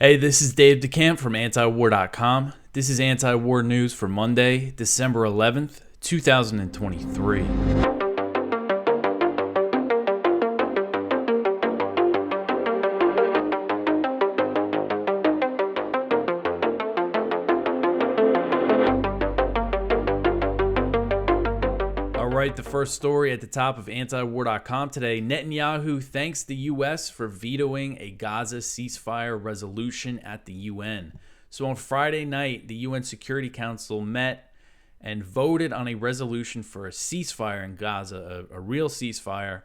Hey, this is Dave DeCamp from antiwar.com. This is anti-war news for Monday, December 11th, 2023. The first story at the top of antiwar.com today. Netanyahu thanks the U.S. for vetoing a Gaza ceasefire resolution at the UN. So on Friday night, the UN Security Council met and voted on a resolution for a ceasefire in Gaza, a real ceasefire,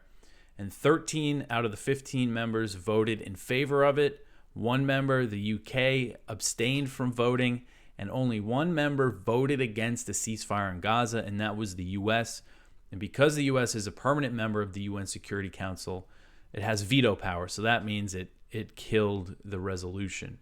and 13 out of the 15 members voted in favor of it. One member, the UK, abstained from voting, and only one member voted against the ceasefire in Gaza, and that was the U.S. And because the U.S. is a permanent member of the UN Security Council, it has veto power. So that means it killed the resolution.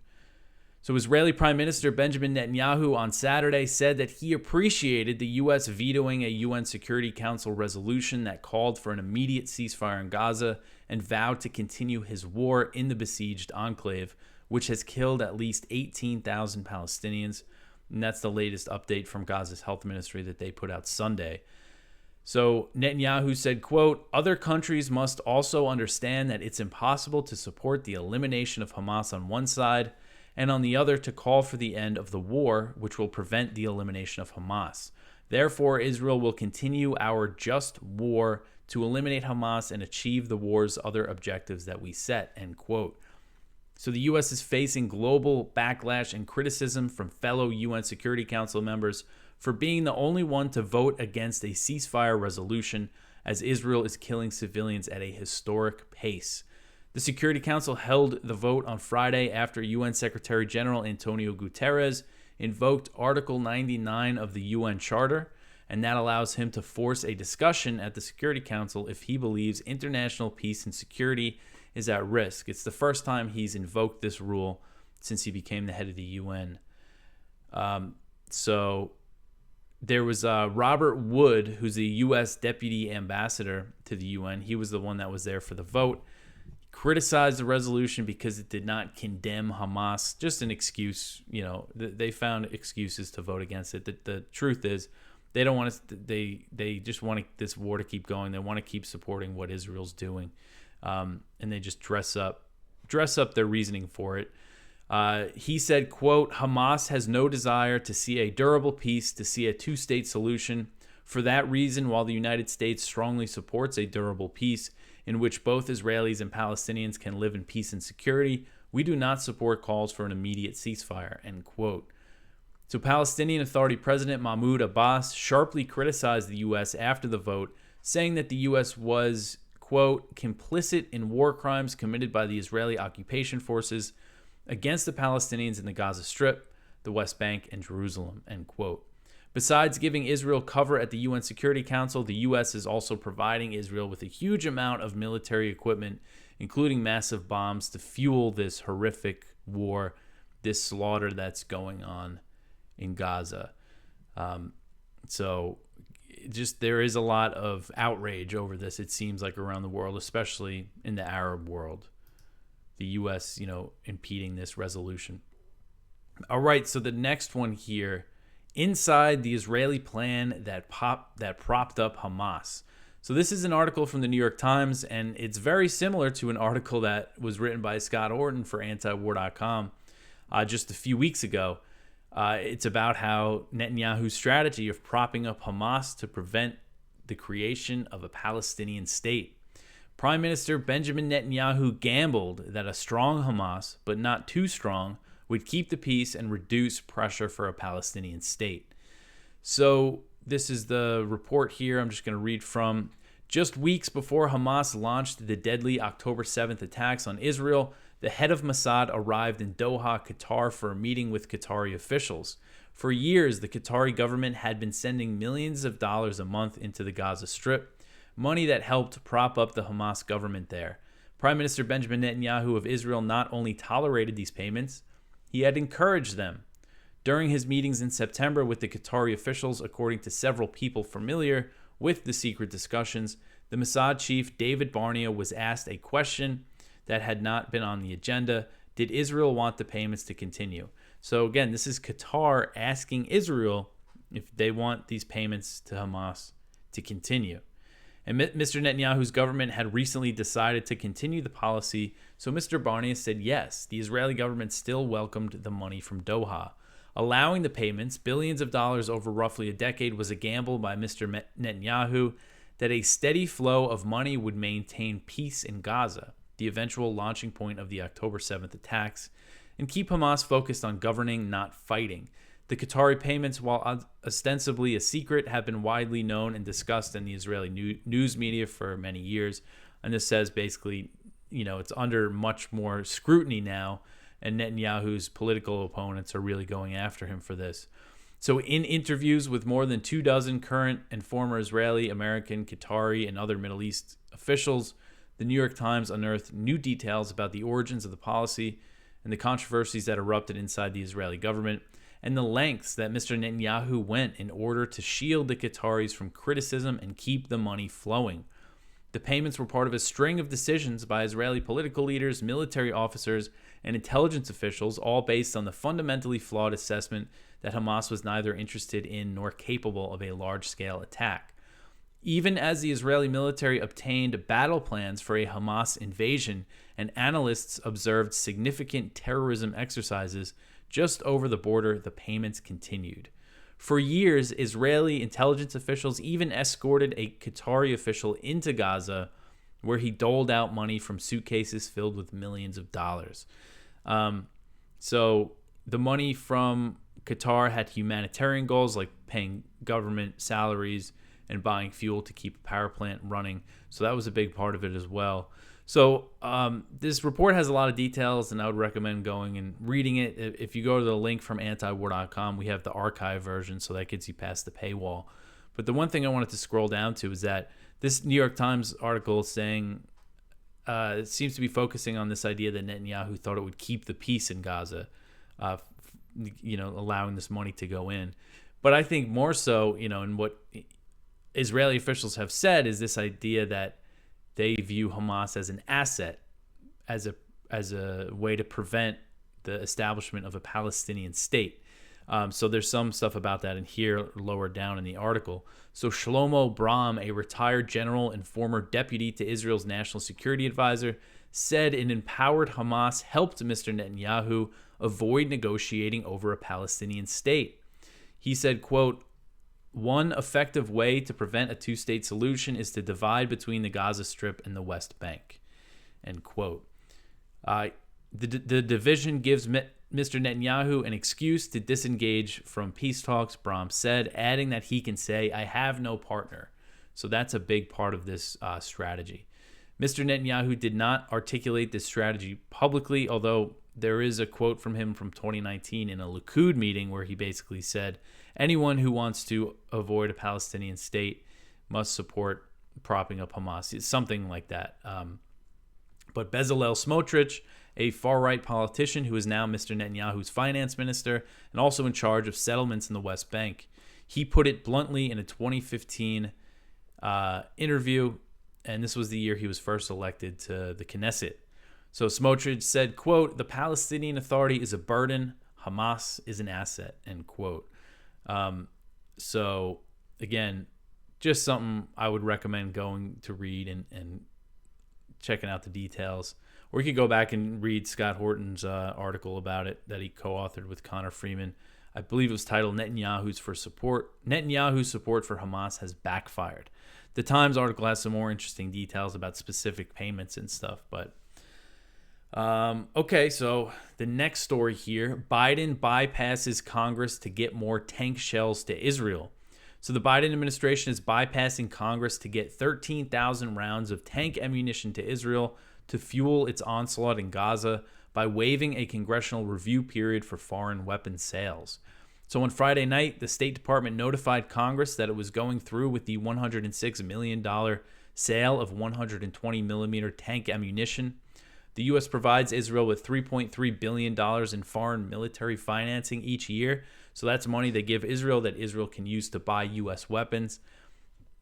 So Israeli Prime Minister Benjamin Netanyahu on Saturday said that he appreciated the U.S. vetoing a UN Security Council resolution that called for an immediate ceasefire in Gaza and vowed to continue his war in the besieged enclave, which has killed at least 18,000 Palestinians. And that's the latest update from Gaza's health ministry that they put out Sunday. So Netanyahu said, quote, "Other countries must also understand that it's impossible to support the elimination of Hamas on one side and on the other to call for the end of the war, which will prevent the elimination of Hamas. Therefore, Israel will continue our just war to eliminate Hamas and achieve the war's other objectives that we set," end quote. So the U.S. is facing global backlash and criticism from fellow UN Security Council members for being the only one to vote against a ceasefire resolution, as Israel is killing civilians at a historic pace. The Security Council held the vote on Friday after UN Secretary General Antonio Guterres invoked Article 99 of the UN Charter, and that allows him to force a discussion at the Security Council if he believes international peace and security is at risk. It's the first time he's invoked this rule since he became the head of the UN. There was Robert Wood, who's the U.S. Deputy Ambassador to the UN. He was the one that was there for the vote. He criticized the resolution because it did not condemn Hamas. Just an excuse. You know, they found excuses to vote against it. The truth is, they don't want to. They just want this war to keep going. They want to keep supporting what Israel's doing, and they just dress up their reasoning for it. He said, quote, "Hamas has no desire to see a durable peace, to see a two-state solution. For that reason, while the United States strongly supports a durable peace in which both Israelis and Palestinians can live in peace and security, we do not support calls for an immediate ceasefire," end quote. So Palestinian Authority President Mahmoud Abbas sharply criticized the U.S. after the vote, saying that the U.S. was, quote, "complicit in war crimes committed by the Israeli occupation forces against the Palestinians in the Gaza Strip, the West Bank, and Jerusalem," end quote. Besides giving Israel cover at the UN Security Council, the U.S. is also providing Israel with a huge amount of military equipment, including massive bombs, to fuel this horrific war, this slaughter that's going on in Gaza. There is a lot of outrage over this, it seems like, around the world, especially in the Arab world. The U.S., impeding this resolution. All right, so the next one here, inside the Israeli plan that propped up Hamas. So this is an article from the New York Times, and it's very similar to an article that was written by Scott Orton for antiwar.com just a few weeks ago. It's about how Netanyahu's strategy of propping up Hamas to prevent the creation of a Palestinian state. Prime Minister Benjamin Netanyahu gambled that a strong Hamas, but not too strong, would keep the peace and reduce pressure for a Palestinian state. So this is the report here I'm just going to read from. Just weeks before Hamas launched the deadly October 7th attacks on Israel, the head of Mossad arrived in Doha, Qatar, for a meeting with Qatari officials. For years, the Qatari government had been sending millions of dollars a month into the Gaza Strip, money that helped prop up the Hamas government there. Prime Minister Benjamin Netanyahu of Israel not only tolerated these payments, he had encouraged them. During his meetings in September with the Qatari officials, according to several people familiar with the secret discussions, the Mossad chief David Barnea was asked a question that had not been on the agenda. did Israel want the payments to continue? So again, this is Qatar asking Israel if they want these payments to Hamas to continue. And Mr. Netanyahu's government had recently decided to continue the policy, so Mr. Barnier said yes, the Israeli government still welcomed the money from Doha. Allowing the payments, billions of dollars over roughly a decade, was a gamble by Mr. Netanyahu that a steady flow of money would maintain peace in Gaza, the eventual launching point of the October 7th attacks, and keep Hamas focused on governing, not fighting. The Qatari payments, while ostensibly a secret, have been widely known and discussed in the Israeli news media for many years. And this says basically, it's under much more scrutiny now, and Netanyahu's political opponents are really going after him for this. So in interviews with more than 24 current and former Israeli, American, Qatari, and other Middle East officials, the New York Times unearthed new details about the origins of the policy and the controversies that erupted inside the Israeli government, and the lengths that Mr. Netanyahu went in order to shield the Qataris from criticism and keep the money flowing. The payments were part of a string of decisions by Israeli political leaders, military officers, and intelligence officials, all based on the fundamentally flawed assessment that Hamas was neither interested in nor capable of a large-scale attack. Even as the Israeli military obtained battle plans for a Hamas invasion and analysts observed significant terrorism exercises just over the border, the payments continued. For years, Israeli intelligence officials even escorted a Qatari official into Gaza, where he doled out money from suitcases filled with millions of dollars. So the money from Qatar had humanitarian goals like paying government salaries and buying fuel to keep a power plant running. So that was a big part of it as well. So this report has a lot of details, and I would recommend going and reading it. If you go to the link from antiwar.com, we have the archive version, so that gets you past the paywall. But the one thing I wanted to scroll down to is that this New York Times article is saying it seems to be focusing on this idea that Netanyahu thought it would keep the peace in Gaza, allowing this money to go in. But I think more so, and what Israeli officials have said is this idea that they view Hamas as an asset, as a way to prevent the establishment of a Palestinian state. So there's some stuff about that in here lower down in the article. So Shlomo Brahm, a retired general and former deputy to Israel's national security advisor, said an empowered Hamas helped Mr. Netanyahu avoid negotiating over a Palestinian state. He said, quote, "One effective way to prevent a two-state solution is to divide between the Gaza Strip and the West Bank." End quote. The division gives Mr. Netanyahu an excuse to disengage from peace talks, Brahm said, adding that he can say, "I have no partner." So that's a big part of this strategy. Mr. Netanyahu did not articulate this strategy publicly, although there is a quote from him from 2019 in a Likud meeting where he basically said, anyone who wants to avoid a Palestinian state must support propping up Hamas. It's something like that. But Bezalel Smotrich, a far-right politician who is now Mr. Netanyahu's finance minister and also in charge of settlements in the West Bank, he put it bluntly in a 2015 interview, and this was the year he was first elected to the Knesset. So Smotrich said, quote, "The Palestinian Authority is a burden. Hamas is an asset," end quote. So, again, just something I would recommend going to read and checking out the details. Or you could go back and read Scott Horton's article about it that he co-authored with Connor Freeman. I believe it was titled Netanyahu's support for Hamas has backfired. The Times article has some more interesting details about specific payments and stuff. But okay, so the next story here, Biden bypasses Congress to get more tank shells to Israel. So the Biden administration is bypassing Congress to get 13,000 rounds of tank ammunition to Israel to fuel its onslaught in Gaza by waiving a congressional review period for foreign weapons sales. So on Friday night, the State Department notified Congress that it was going through with the $106 million sale of 120 millimeter tank ammunition. The U.S. provides Israel with $3.3 billion in foreign military financing each year. So that's money they give Israel that Israel can use to buy U.S. weapons.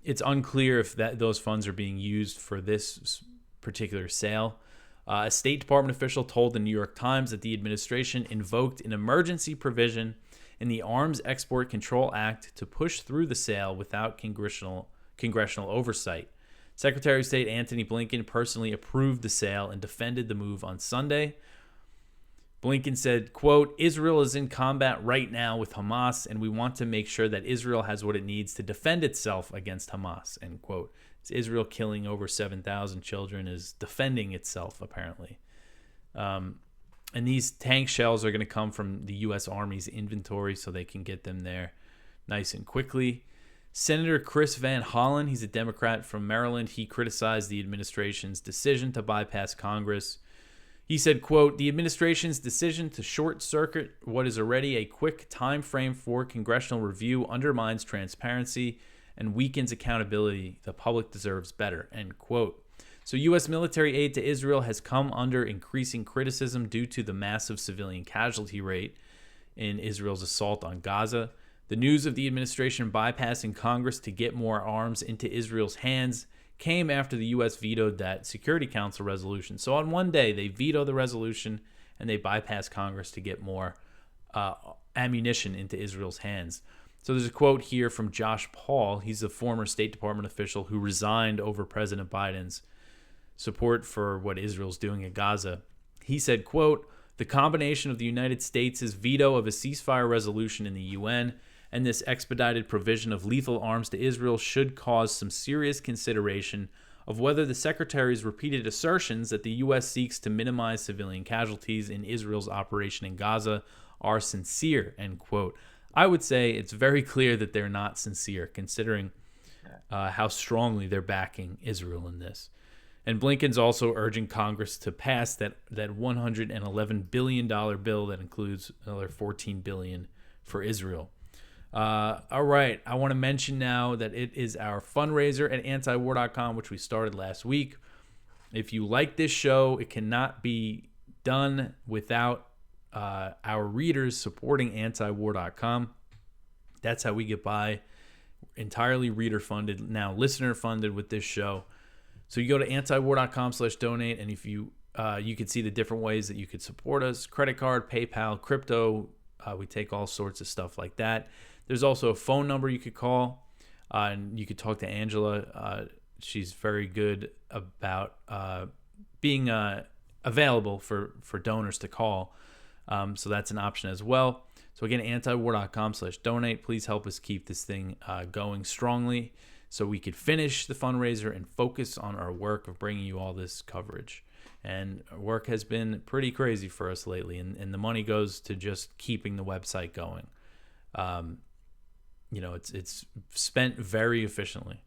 It's unclear if those funds are being used for this particular sale. A State Department official told the New York Times that the administration invoked an emergency provision in the Arms Export Control Act to push through the sale without congressional oversight. Secretary of State Antony Blinken personally approved the sale and defended the move on Sunday. Blinken said, quote, Israel is in combat right now with Hamas, and we want to make sure that Israel has what it needs to defend itself against Hamas, end quote. It's Israel killing over 7,000 children is defending itself, apparently. And these tank shells are going to come from the U.S. Army's inventory so they can get them there nice and quickly. Senator Chris Van Hollen, he's a Democrat from Maryland, he criticized the administration's decision to bypass Congress. He said, quote, the administration's decision to short-circuit what is already a quick time frame for congressional review undermines transparency and weakens accountability. The public deserves better, end quote. So U.S. military aid to Israel has come under increasing criticism due to the massive civilian casualty rate in Israel's assault on Gaza. The news of the administration bypassing Congress to get more arms into Israel's hands came after the U.S. vetoed that Security Council resolution. So on one day, they veto the resolution and they bypass Congress to get more ammunition into Israel's hands. So there's a quote here from Josh Paul. He's a former State Department official who resigned over President Biden's support for what Israel's doing in Gaza. He said, quote, the combination of the United States' veto of a ceasefire resolution in the UN and this expedited provision of lethal arms to Israel should cause some serious consideration of whether the Secretary's repeated assertions that the U.S. seeks to minimize civilian casualties in Israel's operation in Gaza are sincere, end quote. I would say it's very clear that they're not sincere, considering how strongly they're backing Israel in this. And Blinken's also urging Congress to pass that $111 billion bill that includes another $14 billion for Israel. All right, I want to mention now that it is our fundraiser at antiwar.com, which we started last week. If you like this show, it cannot be done without our readers supporting antiwar.com. That's how we get by. Entirely reader funded, now listener funded with this show. So you go to antiwar.com/donate, and if you can see the different ways that you could support us: credit card, PayPal, crypto. We take all sorts of stuff like that. There's also a phone number you could call, and you could talk to Angela. She's very good about being available for donors to call. So that's an option as well. So again, antiwar.com/donate. Please help us keep this thing going strongly so we could finish the fundraiser and focus on our work of bringing you all this coverage. And our work has been pretty crazy for us lately, and the money goes to just keeping the website going. It's spent very efficiently.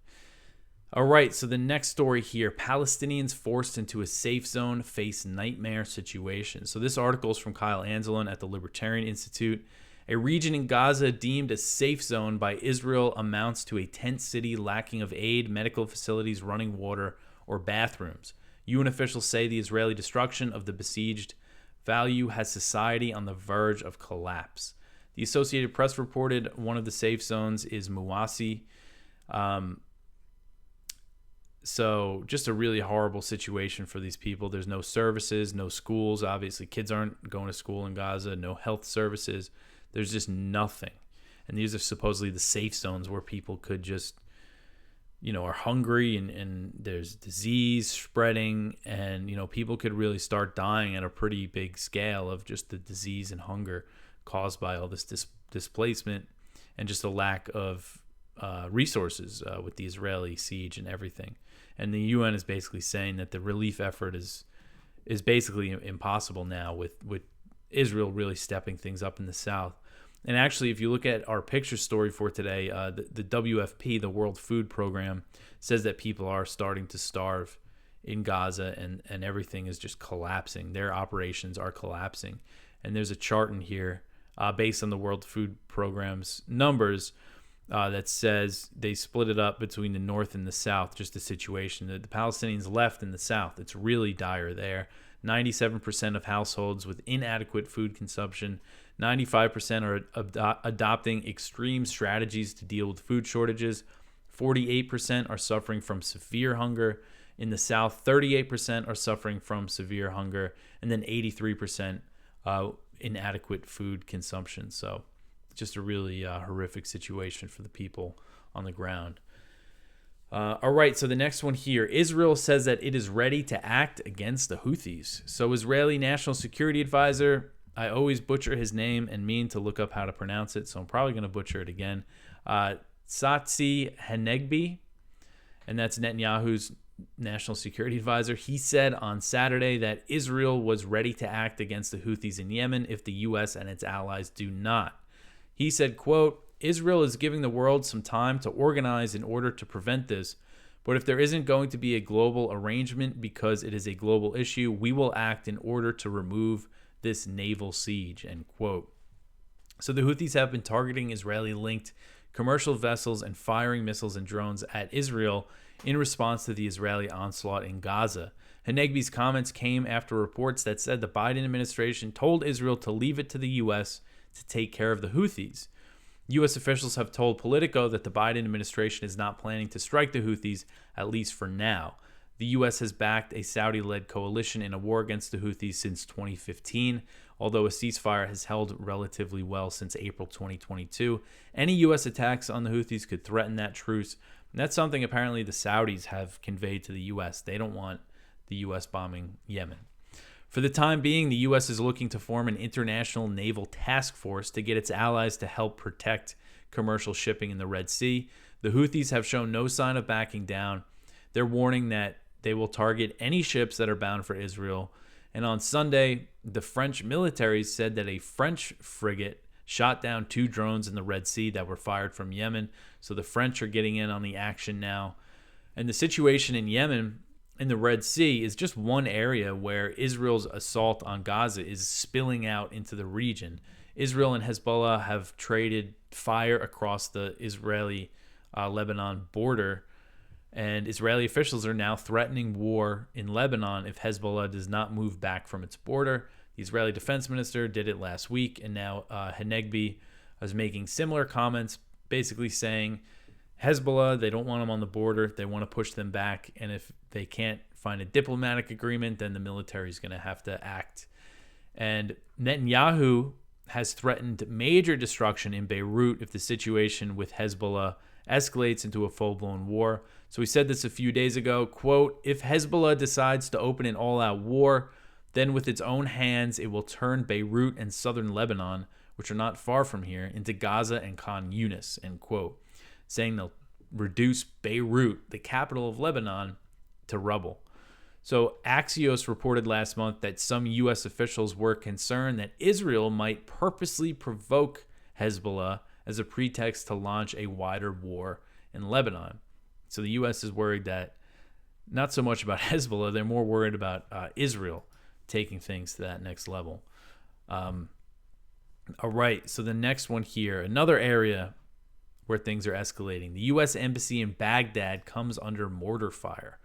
All right, so the next story here, Palestinians forced into a safe zone face nightmare situation. So this article is from Kyle Anzalone at the Libertarian Institute. A region in Gaza deemed a safe zone by Israel amounts to a tent city lacking of aid, medical facilities, running water, or bathrooms. UN officials say the Israeli destruction of the besieged value has society on the verge of collapse. The Associated Press reported one of the safe zones is Muwasi. So just a really horrible situation for these people. There's no services, no schools. Obviously, kids aren't going to school in Gaza, no health services. There's just nothing. And these are supposedly the safe zones where people could just, are hungry and there's disease spreading and, people could really start dying at a pretty big scale of just the disease and hunger caused by all this displacement and just a lack of resources with the Israeli siege and everything. And the UN is basically saying that the relief effort is basically impossible now with Israel really stepping things up in the south. And actually, if you look at our picture story for today, the WFP, the World Food Program, says that people are starting to starve in Gaza and everything is just collapsing. Their operations are collapsing. And there's a chart in here based on the World Food Program's numbers that says they split it up between the north and the south, just the situation. The Palestinians left in the south. It's really dire there. 97% of households with inadequate food consumption. 95% are adopting extreme strategies to deal with food shortages. 48% are suffering from severe hunger. In the south, 38% are suffering from severe hunger, and then 83% inadequate food consumption. So just a really horrific situation for the people on the ground. All right, so the next one here. Israel says that it is ready to act against the Houthis. So Israeli National Security Advisor, I always butcher his name and mean to look up how to pronounce it, so I'm probably going to butcher it again. Satsi Hanegbi, and that's Netanyahu's National Security Advisor. He said on Saturday that Israel was ready to act against the Houthis in Yemen if the U.S. and its allies do not. He said, quote, Israel is giving the world some time to organize in order to prevent this, but if there isn't going to be a global arrangement because it is a global issue, we will act in order to remove this naval siege, end quote. So the Houthis have been targeting Israeli-linked commercial vessels and firing missiles and drones at Israel in response to the Israeli onslaught in Gaza. Hanegbi's comments came after reports that said the Biden administration told Israel to leave it to the U.S. to take care of the Houthis. U.S. officials have told Politico that the Biden administration is not planning to strike the Houthis, at least for now. The U.S. has backed a Saudi-led coalition in a war against the Houthis since 2015, although a ceasefire has held relatively well since April 2022. Any U.S. attacks on the Houthis could threaten that truce, and that's something apparently the Saudis have conveyed to the U.S. They don't want the U.S. bombing Yemen. For the time being, the U.S. is looking to form an international naval task force to get its allies to help protect commercial shipping in the Red Sea. The Houthis have shown no sign of backing down. They're warning that they will target any ships that are bound for Israel. And on Sunday, the French military said that a French frigate shot down 2 drones in the Red Sea that were fired from Yemen. So the French are getting in on the action now. And the situation in Yemen in the Red Sea is just one area where Israel's assault on Gaza is spilling out into the region. Israel and Hezbollah have traded fire across the Israeli-Lebanon border, and Israeli officials are now threatening war in Lebanon if Hezbollah does not move back from its border. The Israeli defense minister did it last week, and now Hanegbi is making similar comments, basically saying Hezbollah, they don't want them on the border. They want to push them back. And if they can't find a diplomatic agreement, then the military is going to have to act. And Netanyahu has threatened major destruction in Beirut if the situation with Hezbollah escalates into a full-blown war. So he said this a few days ago, quote, if Hezbollah decides to open an all-out war, then with its own hands it will turn Beirut and southern Lebanon, which are not far from here, into Gaza and Khan Yunis, end quote, saying they'll reduce Beirut, the capital of Lebanon, to rubble. So Axios reported last month that some U.S. officials were concerned that Israel might purposely provoke Hezbollah as a pretext to launch a wider war in Lebanon. So the U.S. is worried that not so much about Hezbollah, they're more worried about Israel taking things to that next level. All right, so the next one here, another area where things are escalating. The U.S. Embassy in Baghdad comes under mortar fire.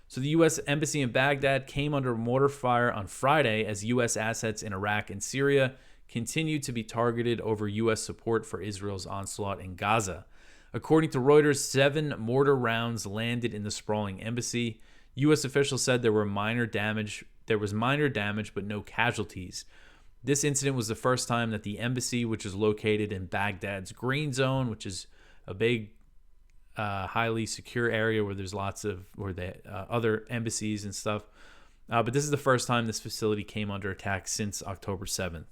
So the U.S. Embassy in Baghdad came under mortar fire on Friday as U.S. assets in Iraq and Syria continue to be targeted over U.S. support for Israel's onslaught in Gaza. According to Reuters, 7 mortar rounds landed in the sprawling embassy. U.S. officials said there was minor damage, but no casualties. This incident was the first time that the embassy, which is located in Baghdad's Green Zone, which is a big, highly secure area where there's lots of other embassies and stuff. But this is the first time this facility came under attack since October 7th.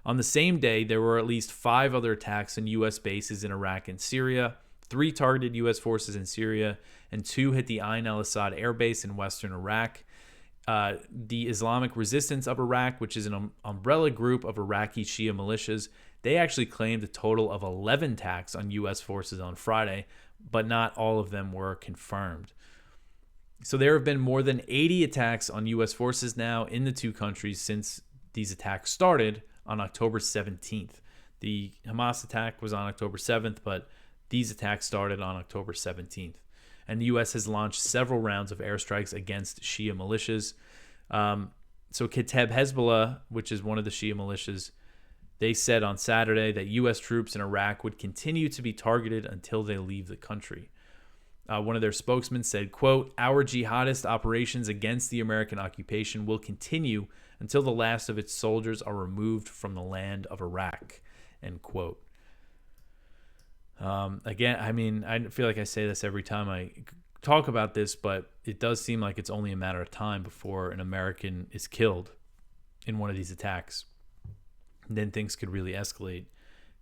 On the same day, there were at least 5 other attacks on U.S. bases in Iraq and Syria. 3 targeted U.S. forces in Syria, and 2 hit the Ain al-Assad air base in western Iraq. The Islamic Resistance of Iraq, which is an umbrella group of Iraqi Shia militias, they actually claimed a total of 11 attacks on U.S. forces on Friday, but not all of them were confirmed. So there have been more than 80 attacks on U.S. forces now in the 2 countries since these attacks started on October 17th. The Hamas attack was on October 7th, but these attacks started on October 17th. And the U.S. has launched several rounds of airstrikes against Shia militias. So Kateb Hezbollah, which is one of the Shia militias, they said on Saturday that U.S. troops in Iraq would continue to be targeted until they leave the country. One of their spokesmen said, quote, "Our jihadist operations against the American occupation will continue until the last of its soldiers are removed from the land of Iraq," end quote. Again, I mean, I feel like I say this every time I talk about this, but it does seem like it's only a matter of time before an American is killed in one of these attacks. And then things could really escalate.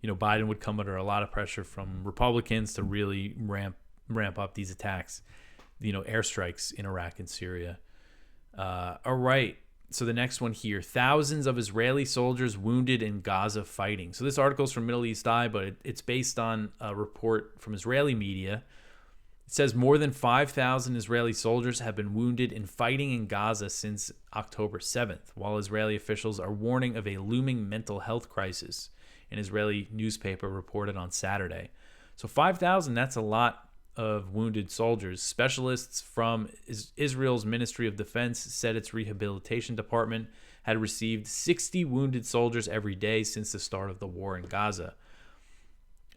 You know, Biden would come under a lot of pressure from Republicans to really ramp up these attacks, you know, airstrikes in Iraq and Syria. All right. So the next one here, thousands of Israeli soldiers wounded in Gaza fighting. So this article is from Middle East Eye, but it's based on a report from Israeli media. It says more than 5,000 Israeli soldiers have been wounded in fighting in Gaza since October 7th, while Israeli officials are warning of a looming mental health crisis, an Israeli newspaper reported on Saturday. So 5,000, that's a lot of wounded soldiers. Specialists from Israel's Ministry of Defense said its rehabilitation department had received 60 wounded soldiers every day since the start of the war in Gaza.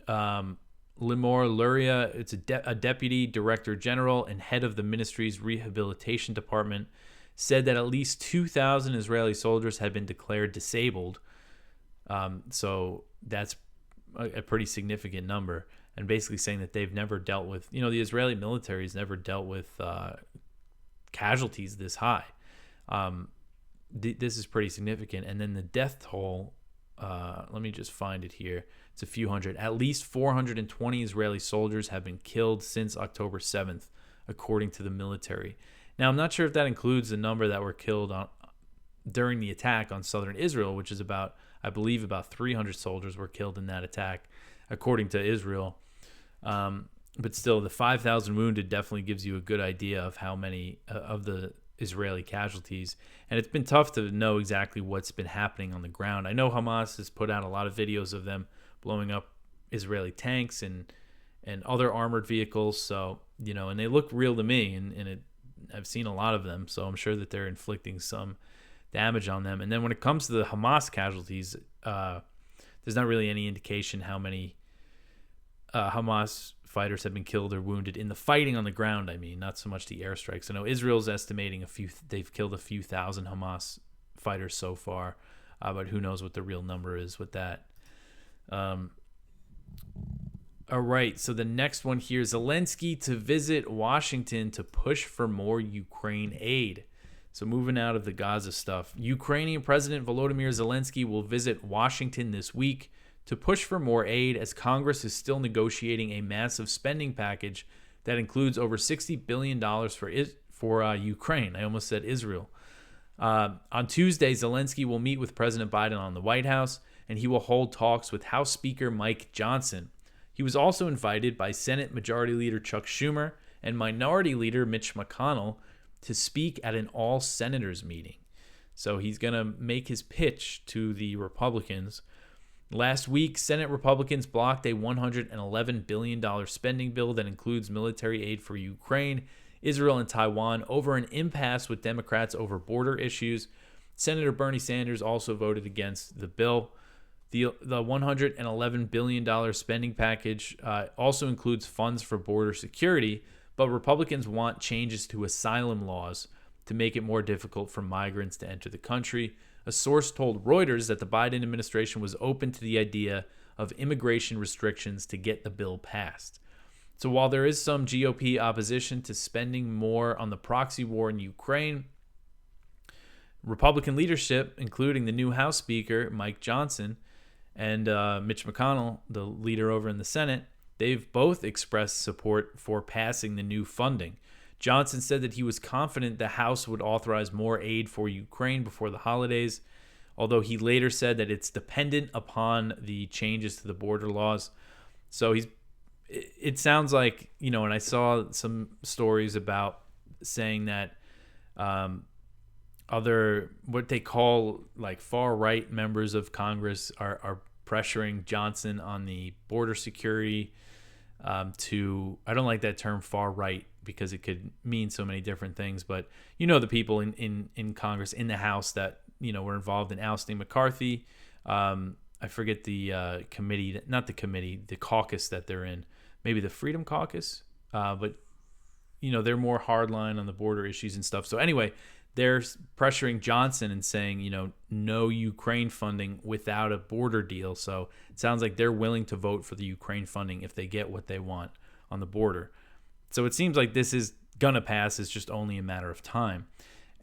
Limor Luria, it's a deputy director general and head of the ministry's rehabilitation department, said that at least 2,000 Israeli soldiers had been declared disabled. So that's a pretty significant number. And basically saying that they've never dealt with, you know, the Israeli military has never dealt with casualties this high. This is pretty significant. And then the death toll, let me just find it here. It's a few hundred. At least 420 Israeli soldiers have been killed since October 7th, according to the military. Now, I'm not sure if that includes the number that were killed during the attack on southern Israel, which is about, I believe, about 300 soldiers were killed in that attack, according to Israel. But still, the 5,000 wounded definitely gives you a good idea of how many of the Israeli casualties. And it's been tough to know exactly what's been happening on the ground. I know Hamas has put out a lot of videos of them blowing up Israeli tanks and other armored vehicles. So, you know, and they look real to me, and I've seen a lot of them. So I'm sure that they're inflicting some damage on them. And then when it comes to the Hamas casualties, there's not really any indication how many Hamas fighters have been killed or wounded in the fighting on the ground. I mean, not so much the airstrikes. I know Israel's estimating they've killed a few thousand Hamas fighters so far, but who knows what the real number is with that. All right, so the next one here, Zelensky to visit Washington to push for more Ukraine aid. So moving out of the Gaza stuff, Ukrainian President Volodymyr Zelensky will visit Washington this week to push for more aid as Congress is still negotiating a massive spending package that includes over $60 billion for Ukraine. I almost said Israel. On Tuesday, Zelensky will meet with President Biden on the White House, and he will hold talks with House Speaker Mike Johnson. He was also invited by Senate Majority Leader Chuck Schumer and Minority Leader Mitch McConnell to speak at an all-senators meeting. So he's going to make his pitch to the Republicans. Last week, Senate Republicans blocked a $111 billion spending bill that includes military aid for Ukraine, Israel, and Taiwan over an impasse with Democrats over border issues. Senator Bernie Sanders also voted against the bill. The $111 billion spending package also includes funds for border security, but Republicans want changes to asylum laws to make it more difficult for migrants to enter the country. A source told Reuters that the Biden administration was open to the idea of immigration restrictions to get the bill passed. So while there is some GOP opposition to spending more on the proxy war in Ukraine, Republican leadership, including the new House Speaker, Mike Johnson, and Mitch McConnell, the leader over in the Senate, they've both expressed support for passing the new funding. Johnson said that he was confident the House would authorize more aid for Ukraine before the holidays, although he later said that it's dependent upon the changes to the border laws. So it sounds like, you know, and I saw some stories about saying that other, what they call like far-right members of Congress are pressuring Johnson on the border security to, I don't like that term far-right, because it could mean so many different things, but you know, the people in Congress, in the House that, you know, were involved in ousting McCarthy. I forget the committee, not the committee, the caucus that they're in, maybe the Freedom Caucus, but they're more hardline on the border issues and stuff. So anyway, they're pressuring Johnson and saying, no Ukraine funding without a border deal. So it sounds like they're willing to vote for the Ukraine funding if they get what they want on the border. So it seems like this is going to pass. It's just only a matter of time.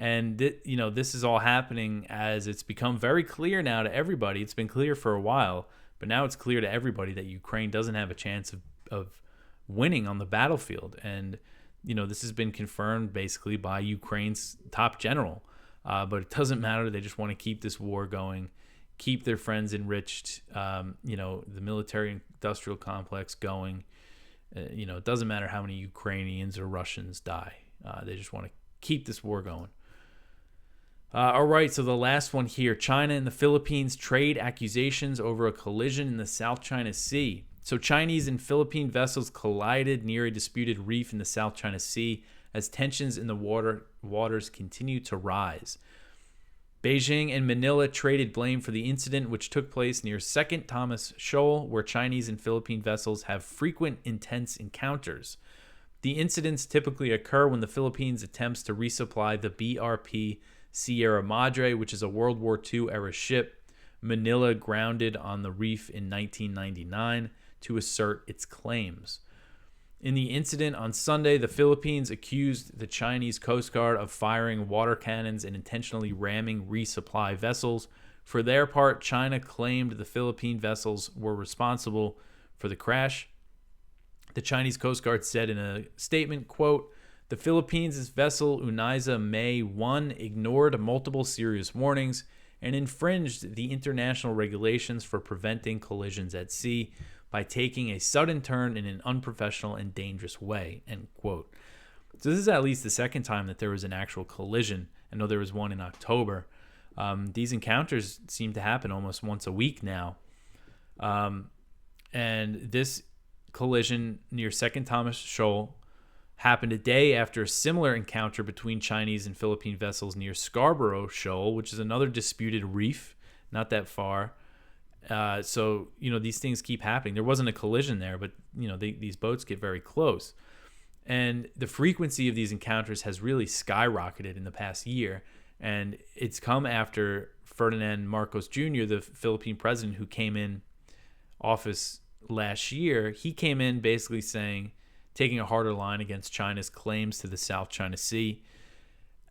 And, this is all happening as it's become very clear now to everybody. It's been clear for a while, but now it's clear to everybody that Ukraine doesn't have a chance of winning on the battlefield. And, this has been confirmed basically by Ukraine's top general. But it doesn't matter. They just want to keep this war going, keep their friends enriched, the military-industrial complex going. It doesn't matter how many Ukrainians or Russians die. They just want to keep this war going. All right, so the last one here. China and the Philippines trade accusations over a collision in the South China Sea. So Chinese and Philippine vessels collided near a disputed reef in the South China Sea as tensions in the waters continue to rise. Beijing and Manila traded blame for the incident, which took place near Second Thomas Shoal, where Chinese and Philippine vessels have frequent intense encounters. The incidents typically occur when the Philippines attempts to resupply the BRP Sierra Madre, which is a World War II era ship. Manila grounded on the reef in 1999 to assert its claims. In the incident on Sunday, the Philippines accused the Chinese Coast Guard of firing water cannons and intentionally ramming resupply vessels. For their part, China claimed the Philippine vessels were responsible for the crash. The Chinese Coast Guard said in a statement, quote, "The Philippines' vessel Uniza May 1 ignored multiple serious warnings and infringed the international regulations for preventing collisions at sea by taking a sudden turn in an unprofessional and dangerous way," end quote. So this is at least the second time that there was an actual collision. I know there was one in October. These encounters seem to happen almost once a week now. And this collision near Second Thomas Shoal happened a day after a similar encounter between Chinese and Philippine vessels near Scarborough Shoal, which is another disputed reef, not that far. So, these things keep happening. There wasn't a collision there, but, these boats get very close. And the frequency of these encounters has really skyrocketed in the past year. And it's come after Ferdinand Marcos Jr., the Philippine president who came in office last year. He came in basically taking a harder line against China's claims to the South China Sea,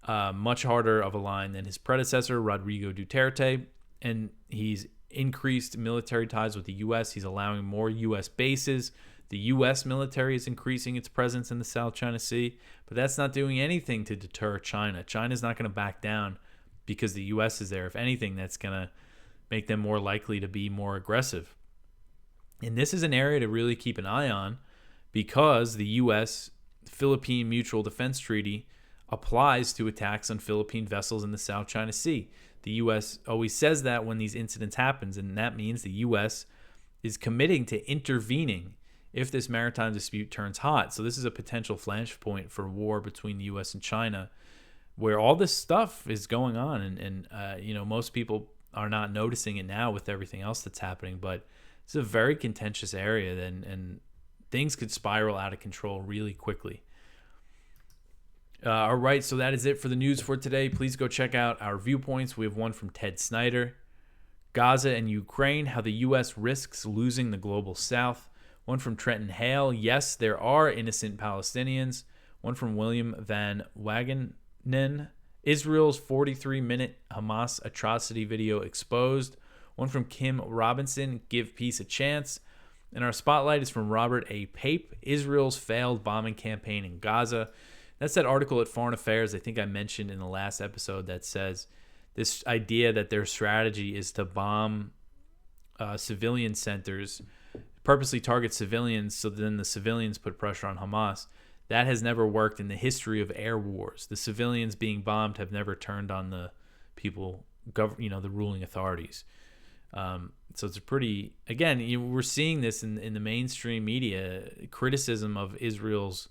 much harder of a line than his predecessor, Rodrigo Duterte. And he's increased military ties with the U.S. He's allowing more U.S. bases. The U.S. military is increasing its presence in the South China Sea, but that's not doing anything to deter China. China's not going to back down because the U.S. is there. If anything, that's going to make them more likely to be more aggressive. And this is an area to really keep an eye on because the U.S.-Philippine Mutual Defense Treaty applies to attacks on Philippine vessels in the South China Sea. The U.S. always says that when these incidents happen, and that means the U.S. is committing to intervening if this maritime dispute turns hot. So this is a potential flashpoint for war between the U.S. and China, where all this stuff is going on, and most people are not noticing it now with everything else that's happening, but it's a very contentious area, and things could spiral out of control really quickly. All right, so that is it for the news for today. Please go check out our viewpoints. We have one from Ted Snyder. Gaza and Ukraine, how the U.S. risks losing the global south. One from Trenton Hale. Yes, there are innocent Palestinians. One from William Van Wagenen. Israel's 43-minute Hamas atrocity video exposed. One from Kim Robinson. Give peace a chance. And our spotlight is from Robert A. Pape. Israel's failed bombing campaign in Gaza. That's that article at Foreign Affairs I think I mentioned in the last episode that says this idea that their strategy is to bomb civilian centers, purposely target civilians so then the civilians put pressure on Hamas. That has never worked in the history of air wars. The civilians being bombed have never turned on the people, the ruling authorities. So it's a pretty, again, we're seeing this in the mainstream media, criticism of Israel's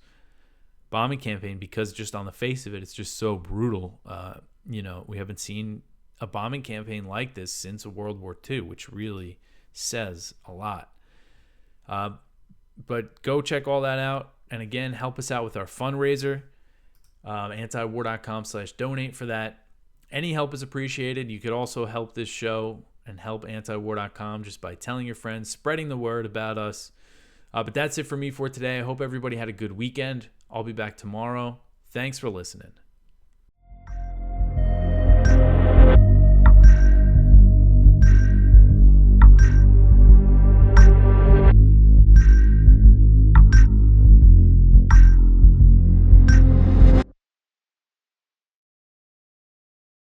bombing campaign because just on the face of it, it's just so brutal. We haven't seen a bombing campaign like this since World War II, which really says a lot. But go check all that out. And again, help us out with our fundraiser, antiwar.com/donate for that. Any help is appreciated. You could also help this show and help antiwar.com just by telling your friends, spreading the word about us. But that's it for me for today. I hope everybody had a good weekend. I'll be back tomorrow. Thanks for listening.